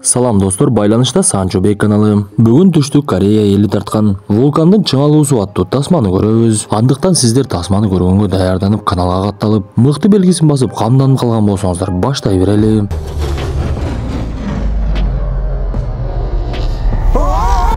Салам достор, байланышта Санчо Бек каналы. Бүгүн Түштүк Корея эли тарткан вулкандын чыңалуусу аттуу тасманы көрөбүз. Андыктан сиздер тасманы көргөнгө даярданып, каналга катталып, мыкты белгисин басып, камданып калган болсоңуздар, баштай берели.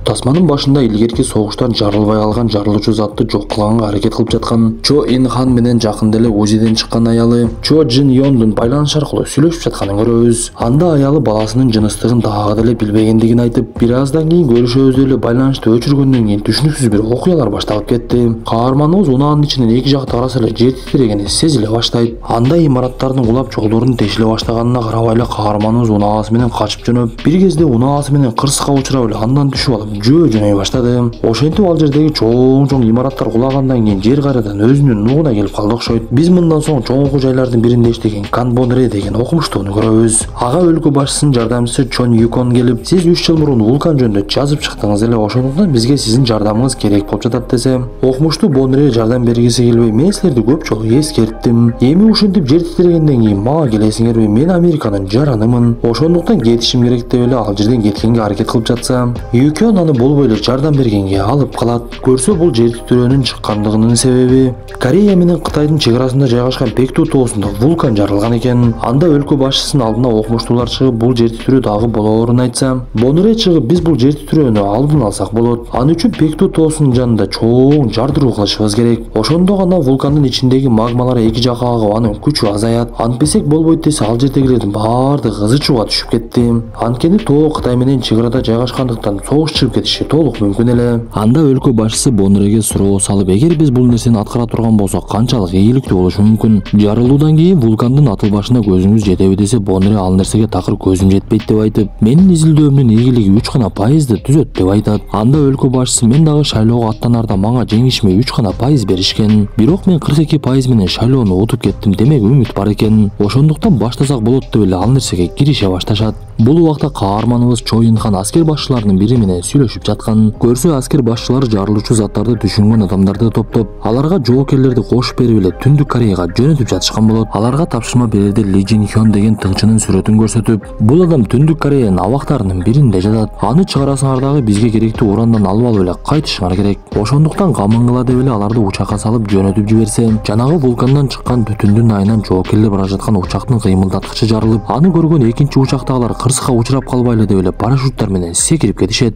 Тасманын башында илгерки согуштан жарылбай калган жарылуучу затты жок кылганга аракет кылып жаткан Чо Ин Хан менен жакында эле УЗИден чыккан аялы Чо Джин Йондун байланыш аркылуу сүйлөшүп жатканын көрөбүз. Анда аялы баласынын жыныстыгын дагы деле билбегендигин айтып, бир аздан кийин көрүшөбүз деп эле байланышты өчүргөндөн кийин түшүнүксүз бир окуялар башталып кетти. Каарманыбыз унаанын ичинен эки жакты караса эле жер титирегени сезиле баштайт. Анда имараттардын кулап жолдордун тешиле баштаганына карабай эле каарманыбыз унаасы менен качып жөнөп, бир кезде унаасы менен кырсыкка учурап эле андан түшүп алып жөнөй баштады. Ошентип ал жердеги чоң имараттар кулагандан кийин жер кайрадан өзүнүн нугуна келип калды окшойт. Биз мындан соң чоң окуу жайлардын биринде иштеген Кан Бон Ре деген окумуштууну көрөбүз. Ага өлкө башчысынын жардамчысы Чон Юкон келип, сиз 3 жыл мурун вулкан жөнүндө жазып чыктыңыз эле, ошондуктан бизге сиздин жардамыңыз керек болуп жатат десе, окумуштуу Бон Ре жардам бергиси келбей, мен силерди көп жолу эскерттим. Эми ушинтип жер титирегенден кийин мага келесиңерби? Мен Американын жаранымын. Ошондуктан кетишим керек деп эле ал жерден кеткенге аракет кылып жатса, Юкон аны болбой эле жардам бергенге алып калат. Көрсө бул жер титирөөнүн чыккандыгынын себеби Корея менен Кытайдын чек арасында жайгашкан Пекту тоосунда вулкан жарылган экен. Анда өлкө башчысынын алдына окумуштуулар чыгып, бул жер титирөө дагы болоорун айтса, Бон Ре чыгып, биз бул жер титирөөнү алдын алсак болот. Ал үчүн Пекту тоосунун жанында чоң жардыруу кылышыбыз керек. Ошондо гана вулкандын ичиндеги магмалар эки жакка агып, анын күчү азаят. Антпесек болбойт десе, ал жердегилердин баардыгы ызы чууга түшүп кетти. Анткени тоо Кытай менен чек арада жайгашкандыктан согуш чыгып кетиши толук мүмкүн эле. Анда өлкө башчысы Бон Реге суроо салып, эгер биз бул нерсени аткара турган болсок, канчалык ийгиликтүү болушу мүмкүн? Жарылуудан кийин вулкандын атылбашына көзүңүз жетеби десе, Бон Ре ал нерсеге такыр көзүм жетпейт деп айтып, менин изилдөөмдүн ийгилиги 3 гана пайызды түзөт деп айтат. Анда өлкө башчысы, мен дагы шайлоого аттанарда мага жеңишиме 3 гана пайыз беришкен. Бирок мен 42% менен шайлоону утуп кеттим, демек үмүт бар экен. Ошондуктан баштасак болот деп эле ал нерсеге кирише башташат. Бул убакта каарманыбыз Чо Ин Хан аскер башчыларынын бири менен сүйлөшүп жаткан. Көрсө аскер башчылары жарылуучу заттарды түшүнгөн адамдарды топтоп, аларга жоокерлерди кошуп берип эле Түндүк Кореяга жөнөтүп жатышкан болот. Аларга тапшырма берерде Ли Жин Хён деген тыңчынын сүрөтүн көрсөтүп, бул адам Түндүк Кореянын абактарынын биринде жатат. Аны чыгарасыңар дагы бизге керектүү урандан алып эле кайтышыңар керек. Ошондуктан камыңгыла деп эле аларды учакка салып жөнөтүп жиберсе, жанагы вулкандан чыккан түтүндүн айынан жоокерлер бара жаткан учактын кыймылдаткычы жарылып, аны көргөн экинчи учактагылар кырсыкка учурап калбайлы деп эле парашюттар менен секирип кетишет.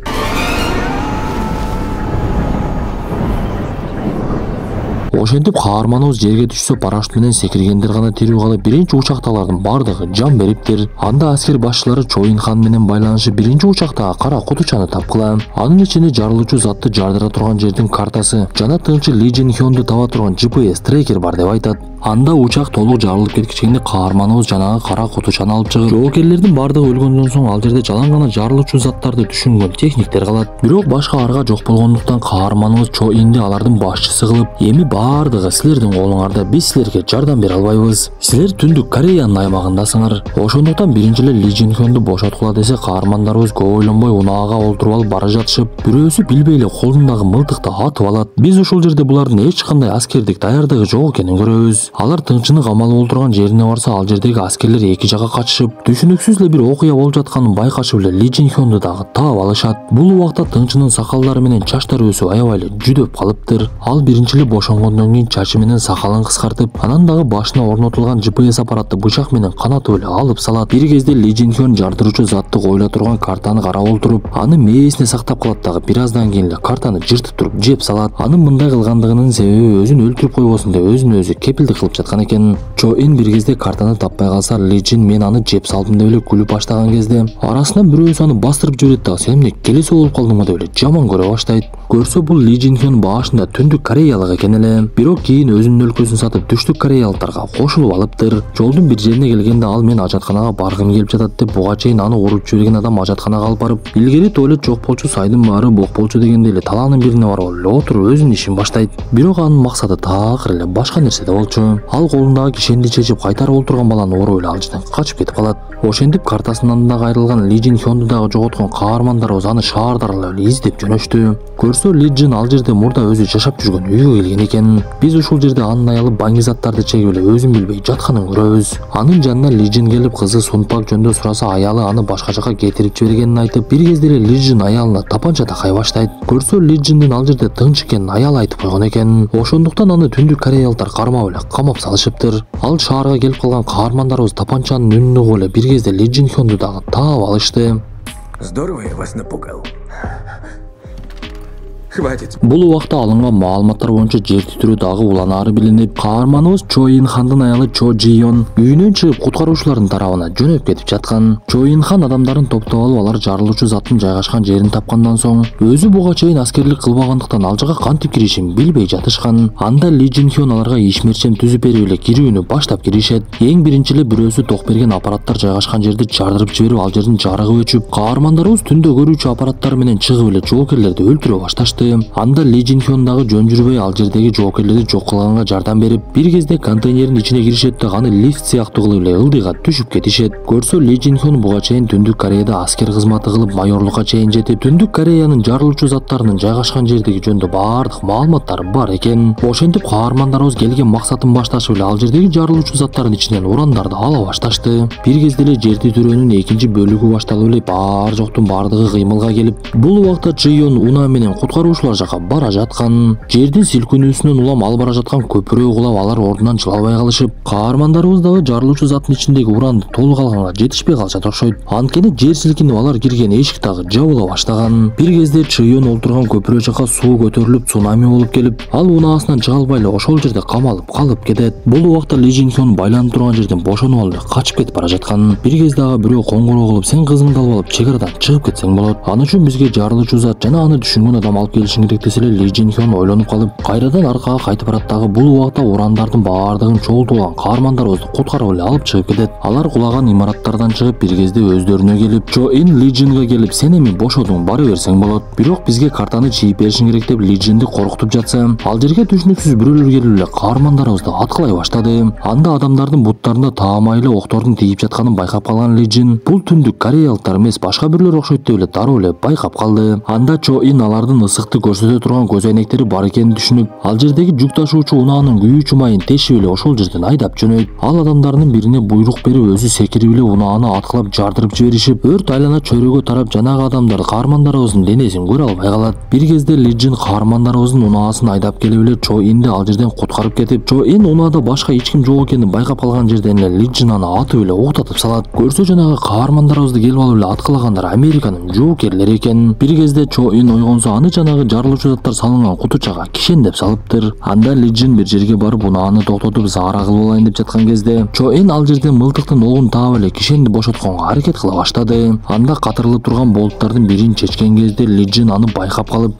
Ошентип каарманыбыз жерге түшсө, парашют менен секиргендер гана тирүү калып, биринчи учактагылардын бардыгы жан бериптир. Анда аскер башчылары Чо Ин Хан менен байланышы биринчи учактагы кара кутучаны тапкыла. Анын ичинде жарылуучу затты жардыра турган жердин картасы жана тыңчы Ли Жин Хёнду таба турган GPS трекер бар деп айтат. Анда учак толук жарылып кеткичкенде каарманыбыз жанагы кара кутучаны алып чыгып, жоокерлердин бардыгы өлгөндөн соң ал жерде жалаң гана жарылуучу заттарды түшүнгөн техниктер калат. Бирок башка арга жок болгондуктан каарманыбыз Чо Инди алардын башчысы кылып, эми бардыгы силердин колуңарда, биз силерге жардам бере албайбыз. Силер Түндүк Кореянын аймагындасыңар. Ошондуктан биринчи эле Ли Жин Хёнду бошоткула десе, каармандарыбыз көп ойлонбой унаага олтуруп алып бара жатышып, бирөөсү билбей эле колундагы мылтыкты атып алат. Биз ушул жерде булардын эч кандай аскердик даярдыгы жок экенин көрөбүз. Алар тыңчыны камалып олтурган жерине барса, ал жердеги аскерлер эки жакка качышып, түшүнүксүз эле бир окуя болуп жатканын байкашып эле Ли Жин Хёнду дагы таап алышат. Бул убакта тыңчынын сакалдары менен чачтары өсүп аябай эле жүдөп калыптыр. Ал биринчи эле бошонгондон кийин чачы менен сакалын кыскартып, анан дагы башына орнотулган GPS аппаратты бычак менен канатып эле алып салат. Бир кезде Ли Жин Хён жардыруучу затты коюла турган картаны карап олтуруп, аны мээсине сактап калат дагы бир аздан кийин эле картаны жыртып туруп жеп салат. Анын мындай кылгандыгынын себеби өзүн өлтүрүп койбосун деп өзүн өзү кепилдик кылып жаткан экен. Чо Ин бир кезде картаны таппай калса, Ли Жин мен аны жеп салдым деп эле күлүп баштаган кезде, арасынан бирөөсү аны бастырып жиберет дагы, сен эмне келесе болуп калдыңбы деп эле жаман көрө баштайт. Көрсө бул Ли Жин Хён башында Түндүк Кореялык экен эле. Бирок кийин өзүнүн өлкөсүн сатып Түштүк Кореялыктарга кошулуп алыптыр. Жолдун бир жерине келгенде ал мен ажатканага баргым келип жатат деп, буга чейин аны уруп жиберген адам ажатканага алып барып, илгери туалет жок болчу, сайдын баары бок болчу дегенде эле талаанын бирине барып эле отуруп өзүнүн ишин баштайт. Бирок анын максаты такыр эле башка нерседе болчу. Ал колундагы кишенди чечип кайтарып олтурган баланы уруп эле ал жерден качып кетип калат. Ошентип картасынан дагы айрылган Ли Жин Хёнду дагы жоготкон каармандарыбыз аны шаардар эле издеп жөнөштү. Көрсө Ли Жин ал жерде мурда өзү жашап жүргөн үйгө келген экен. Биз ушул жерде анын аялы баңгизаттарды чегип эле өзүн билбей жатканын көрөбүз. Анын жанына Ли Жин келип кызы Сунпак жөнүндө сураса, аялы аны башка жака кетирип жибергенин айтып, бир кезде эле Ли Жин аялына тапанча такай баштайт. Көрсө Ли Жиндин ал жерде тынч экенин аялы айтып койгон экен. Ошондуктан аны түндүк кореялыктар кармап эле камап салышыптыр. Ал шаарга келип калган каармандарыбыз тапанчанын үнүн угуп эле бир кезде Ли Жин Хёнду дагы таап алышты. Здорово я вас напугал. Хватит. Бул убакта алынган маалыматтар боюнча жер титирөө дагы уланаары билинип, каарманыбыз Чо Ин Хандын аялы Чо Жи Ён үйүнөн чыгып куткаруучулардын тарабына жөнөп кетип жаткан. Чо Ин Хан адамдарын топтоп алып, алар жарылуучу заттын жайгашкан жерин тапкандан соң, өзү буга чейин аскерлик кылбагандыктан ал жака кантип киришин билбей жатышкан. Анда Ли Жин Хён аларга ишмерчем түзүп берип эле кирүүнү баштап киришет. Эң биринчи эле бирөөсү ток берген аппараттар жайгашкан жерди жардырып жиберип, ал жердин жарыгы өчүп, каармандарыбыз түндө көрүүчү аппараттар менен чыгып эле жоокерлерди өлтүрө башташты. Анда Ли Жин Хён дагы жөн жүрбөй ал жердеги жоокерлерди жок кылганга жардам берип, бир кезде контейнердин ичине киришет да аны лифт сыяктуу кылып эле ылдыйга түшүп кетишет. Көрсө Ли Жин Хён буга чейин Түндүк Кореяда аскер кызматы кылып майорлукка чейин жетип, Түндүк Кореянын жарылуучу заттарынын жайгашкан жердеги жөнүндө баардык маалыматтары бар экен. Ошентип каармандарыбыз келген максатын башташып эле ал жердеги жарылуучу заттардын ичинен урандарды ала башташты. Бир кезде эле жер титирөөнүн экинчи бөлүгү башталып эле бар жоктун баардыгы кыймылга келип, бул убакта Чы Ён унаа менен куткаруучулар жака бара жаткан. Жердин силкинүүсүнөн улам ал бара жаткан көпүрө угулап, алар ордунан жылабай калышып, каармандарыбыз дагы жарылуучу заттын ичиндеги уранды толук алганга жетишпей калышат окшойт. Анткени жер силкинип алар кирген эшик дагы жабыла баштаган. Бир кезде Чы Ён олтурган көпүрө жака суу көтөрүлүп, цунами болуп келип, ал унаасынан чыга албай эле ошол жерде камалып калып кетет. Бул убакта Ли Жин Хён байланып турган жерден бошонуп алып эле качып кетип бара жаткан. Бир кезде ага бирөө коңгуроо кылып, сен кызыңды алып алып чек арадан чыгып кетсең болот. Аны үчүн бизге жарылуучу зат жана аны түшүнгөн адам алып келишиң керек десе эле, Ли Жин Хён ойлонуп калып, кайрадан аркага кайтып барат дагы бул убакта урандардын баардыгын чогултуп алган каармандарыбызды куткарып эле алып чыгып кетет. Алар кулаган имараттардан чыгып бир кезде өздөрүнө келип, Чо Ин Ли Жинга келип, сен эми бошодуң, бара берсең болот. Бирок бизге картаны чийип беришиң керек деп Ли Жинди коркутуп жатса, ал жерге түшүнүксүз бирөөлөр келип эле каармандарыбызды аткылай баштады. Анда адамдардын буттарында таамай эле октордун тийип жатканын байкап калган Ли Жин, бул түндүк кореялыктар эмес, башка бирлер окшойт деп эле дароо эле байкап калды. Анда Чо Ин алардын ысыкты көрсөтө турган көз айнектери бар экенин түшүнүп, ал жердеги жүк ташуучу унаанын күйүүчү майын тешип эле ошол жерден айдап жөнөйт. Ал адамдардын бирине буйрук берип, өзү секирип эле унааны аткылап жардырып жиберишип, өрт айлана чөйрөгө тарап, жанагы адамдар каармандарыбыздын денесин көрө албай калат. Бир кезде Ли Жин каармандарыбыздын унаасын айдап келип эле Чо Инди ал жерден куткарып кетип, Чо Ин унаада башка эч ким жок экенин байкап калган жерден эле Ли Жин аны атып эле уктатып салат. Көрсө жанагы каармандарыбызды келип алып эле аткылагандар Американын жоокерлери экен. Бир кезде Чо Ин ойгонсо, аны жанагы жарылуучу заттар салынган кутучага кишендеп салыптыр. Анда Ли Жин бир жерге барып унааны токтотуп заара кылып алайын деп жаткан кезде, Чо Ин ал жерден мылтыктын огун таап эле кишенди бошотконго аракет кыла баштады. Анда катырылып турган болуттардын бирин чечкен кезде Ли Жин аны байкап калып,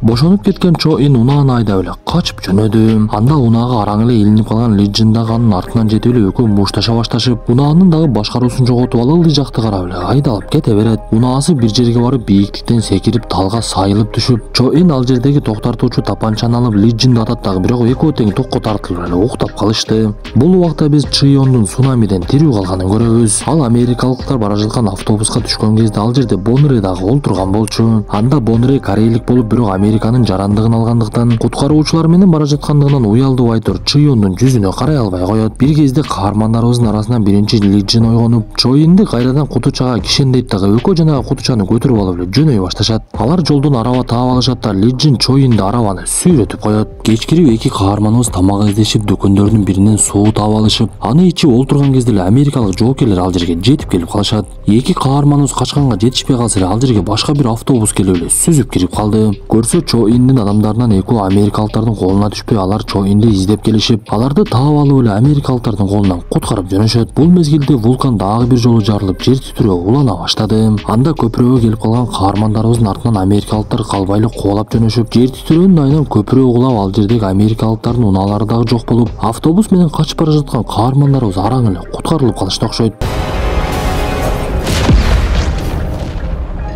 бошонуп кеткен Чо Ин унааны айдап эле качып жөнөдү. Анда унаага араң эле илинип калган Ли Жин дагы анын артынан жетип эле экөө мушташа башташып, унаанын дагы башкаруусун жоготуп алып ылдый жакты карап эле айдалып кете берет. Унаасы бир жерге барып бийиктиктен секирип талга сайылып түшүп, Чо Ин ал жердеги токтартуучу тапанчаны алып Ли Жинди атат дагы, бирок экөө тең токко тартылып эле уктап калышты. Бул убакта биз Чы Йондун цунамиден тирүү калганын көрөбүз. Ал америкалыктар бара жаткан автобуска түшкөн кезде ал жерде Бонре дагы олтурган болчу. Анда Бонре корейлик болуп, бирок Американын жарандыгын алгандыктан, куткаруучулар менен бара жаткандыгынан уялдуу айтор Чы Йондун жүзүнө карай албай коет. Бир кезде каармандарыбыздын арасынан биринчи Ли Жин ойгонуп, Чо Инди кайрадан кутучага кишендейт дагы, экөө жанагы кутучаны көтөрүп алып эле жөнөй башташат. Алар жолдон араба таап алышат да Ли Жин Чо Инди арабаны сүйрөтүп коет. Кечкирип эки каарманыбыз тамак издешип, дүкөндөрдүн биринен суу таап алышып, аны ичип олтурган кезде эле америкалык жоокерлер ал жерге жетип келип калышат. Эки каарманыбыз качканга жетишпей калса эле ал жерге башка бир автобус келип эле сүзүп кирип калды. Көрсө Чо Индин адамдарынан экөө америкалыктардын колуна түшпөй, алар Чо Инди издеп келишип, аларды таап алып эле америкалыктардын колунан куткарып жөнөшөт. Бул мезгилде вулкан дагы бир жолу жарылып, жер титирөө улана баштады. Анда көпүрөгө келип калган каармандарыбыздын артынан америкалыктар калбай эле кубалап жөнөшүп, жер титирөөнүн айынан көпүрө угулап, ал жердеги америкалыктардын унаалары дагы жок болуп, автобус менен качып бара жаткан каармандарыбыз араң эле куткарылып калышты окшойт.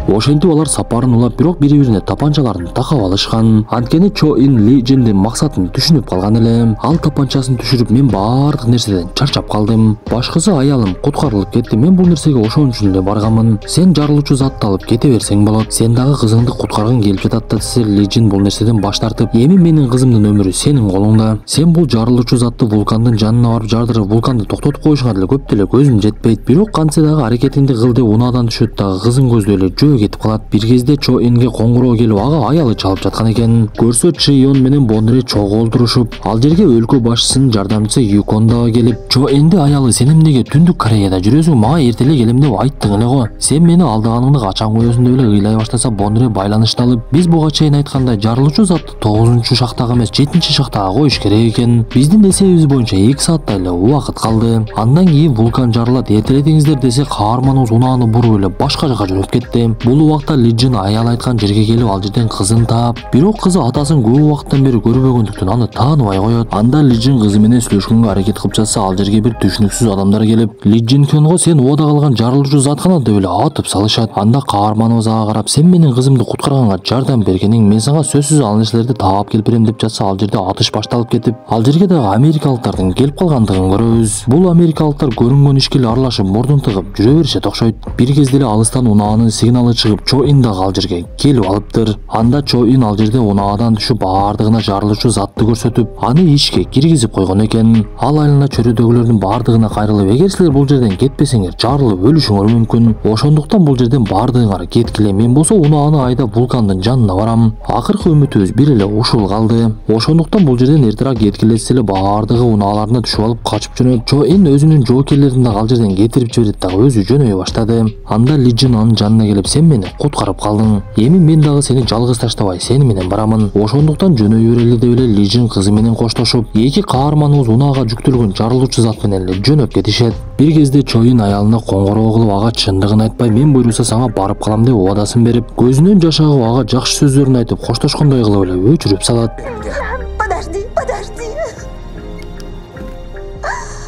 Ошентип алар сапарын улап, бирок бири-бирине тапанчаларын такап алышкан. Анткени Чо Ин Ли Джиндин максатын түшүнүп калган эле. Ал тапанчасын түшүрүп, мен баардык нерседен чарчап калдым. Башкысы аялым куткарылып кетти. Мен бул нерсеге ошон үчүн эле барганмын. Сен жарылуучу затты алып кете берсең болот. Сен дагы кызыңды куткаргың келип жатат да десе, Ли Джин бул нерседен баш тартып, эми менин кызымдын өмүрү сенин колуңда. Сен бул жарылуучу затты вулкандын жанына барып жардырып, вулканды токтотуп коюшуңа деле көп деле көзүм жетпейт. Бирок кантсе дагы аракетиңди кыл деп унаадан түшөт дагы кызын көздөй эле жөө кетип калат. Бир кезде Чо Инге коңгуроо келип, ага аялы чалып жаткан экен. Көрсө Чи Йон менен Бонри чогуу олтурушуп, ал жерге өлкө башчысынын жардамчысы Юкон дагы келип, Чо Инди аялы сен эмнеге Түндүк Кореяда жүрөсүң, мага эртеле келем деп айттың эле го. Сен мени алдаганыңды качан коесуң деп эле ыйлай баштаса, Бонри байланышты алып, биз буга чейин айткандай жарылуучу затты 9-шахтага эмес 7-шахтага коюш керек экен. Биздин эсебибиз боюнча 2 сааттай эле убакыт калды. Андан кийин вулкан жарылат, эртелетиңиздер десе, каарманыбыз унааны буруп эле башка жака жөнөп кетти. Бул убакта Ли Джин аял айткан жерге келип, ал жерден кызын таап, бирок кызы атасын көп убакыттан бери көрбөгөндүктөн аны тааныбай коет. Анда Ли Джин кызы менен сүйлөшкөнгө аракет кылып жатса, ал жерге бир түшүнүксүз адамдар келип, Ли Джин Кёнго сен убада калган жарылуучу зат кана деп эле атып салышат. Анда каарманыбыз ага карап, сен менин кызымды куткарганга жардам бергениң, мен сага сөзсүз ал нерселерди таап келип берем деп жатса, ал жерде атыш башталып кетип, ал жерге дагы америкалыктардын келип калгандыгын көрөбүз. Бул америкалыктар көрүнгөн ишке эле аралашып, мурдун тыгып жүрө беришет окшойт. Бир кезде эле алыстан унаанын сигналы чыгып, Чо Ин дагы ал жерге келип алыптыр. Анда Чо Ин ал жерде унаадан түшүп, баардыгына жарылуучу затты көрсөтүп, аны ишке киргизип койгон экен. Ал айылына чөрөдөгүлөрдүн баардыгына кайрылып, эгер силер бул жерден кетпесеңер, жарылып өлүшүңөр мүмкүн. Ошондуктан бул жерден баардыгыңар кеткиле. Мен болсо унааны айдап вулкандын жанына барам. Акыркы үмүтүбүз бир эле ушул калды. Ошондуктан бул жерден эртерээк кеткиле десе эле, баардыгы унааларына түшүп алып качып жөнөт. Чо Ин өзүнүн жоокерлерин дагы ал жерден кетирип жиберет дагы өзү жөнөй баштады. Анда Ли Джин анын жанына келип, сен мени куткарып калдың. Эми мен дагы сени жалгыз таштабай, сени менен барамын. Ошондуктан жөнөй берели деп эле Ли Джин кызы менен коштошуп, эки каарманыбыз унаага жүктөлгөн жарылуучу зат менен эле жөнөп кетишет. Бир кезде Чо Ин аялына коңгуроо кылып, ага чындыгын айтпай, мен буйруса сага барып калам деп убадасын берип, көзүнөн жаш агып, ага жакшы сөздөрүн айтып, коштошкондой кылып эле өчүрүп салат.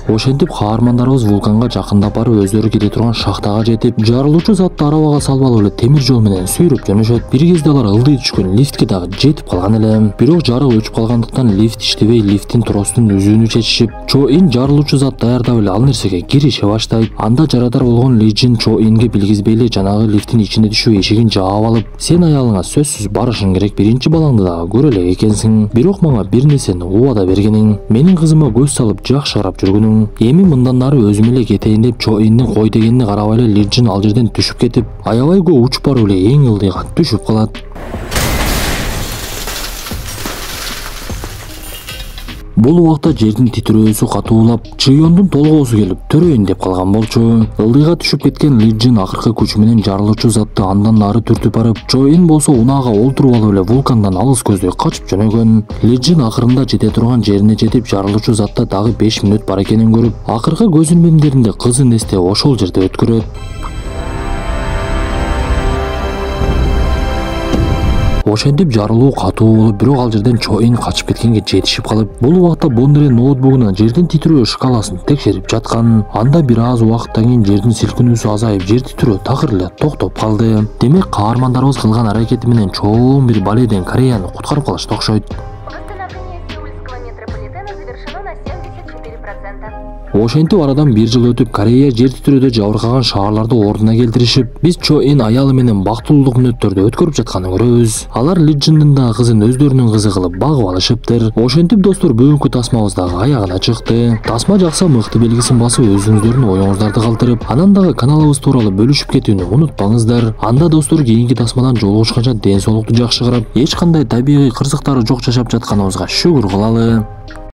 Ошентип каармандарыбыз вулканга жакындап барып, өздөрү кире турган шахтага жетип, жарылуучу затты арабага салып алып эле темир жол менен сүйрөп жөнөшөт. Бир кезде алар ылдый түшкөн лифтке дагы жетип калган эле. Бирок жарык өчүп калгандыктан лифт иштебей, лифттин тростун үзүүнү чечишип, Чо Ин жарылуучу зат даярдап эле ал нерсеге кирише баштайт. Анда жарадар болгон Ли Джин Чо Инге билгизбей эле жанагы лифттин ичине түшүп, эшигин жаап алып, сен аялыңа сөзсүз барышың керек, биринчи балаңды дагы көрө элек экенсиң. Бирок мага бир нерсени убада бергениң, менин кызыма көз салып жакшы карап жүргөнүң. Эми мындан ары өзүм эле кетейин деп Чо Индин кой дегенине карабай эле Ли Джин ал жерден түшүп кетип, аябай көп учуп барып эле эң ылдыйга түшүп калат. Бул убакта жердин титирөөсү катуулап, Чи Йондун толгоосу келип төрөйүн деп калган болчу. Ылдыйга түшүп кеткен Ли Джин акыркы күчү менен жарылуучу затты андан ары түртүп барып, Чо Ин болсо унаага олтуруп алып эле вулкандан алыс көздөй качып жөнөгөн. Ли Джин акырында жете турган жерине жетип, жарылуучу затта дагы 5 мүнөт бар экенин көрүп, акыркы көз илмемдеринде кызын эстеп ошол жерде өткөрөт. Ошентип жарылуу катуу болуп, бирок ал жерден Чо Ин качып кеткенге жетишип калып, бул убакта Бонри ноутбугунан жердин титирөө шкаласын текшерип жаткан. Анда бир аз убакыттан кийин жердин силкинүүсү азайып, жер титирөө такыр эле токтоп калды. Демек каармандарыбыз кылган аракети менен чоң бир баледен Кореяны куткарып калышты окшойт. Ошентип арадан 1 жыл өтүп, Корея жер титирөөдө жабыркаган шаарларды ордуна келтиришип, биз Чо Ин аялы менен бактылуулук мүнөттөрдү өткөрүп жатканын көрөбүз. Алар Ли Джиндин да кызын өздөрүнүн кызы кылып багып алышыптыр. Ошентип достор, бүгүнкү тасмабыз дагы аягына чыкты. Тасма жакса мыкты белгисин басып, өзүңүздөрдүн оюңуздарды калтырып, анан дагы каналыбыз тууралуу бөлүшүп кетүүнү унутпаңыздар. Анда достор, кийинки тасмадан жолугушканча ден соолукту жакшы карап, эч кандай табигый кырсыктары жок жашап жатканыбызга шүгүр кылалы.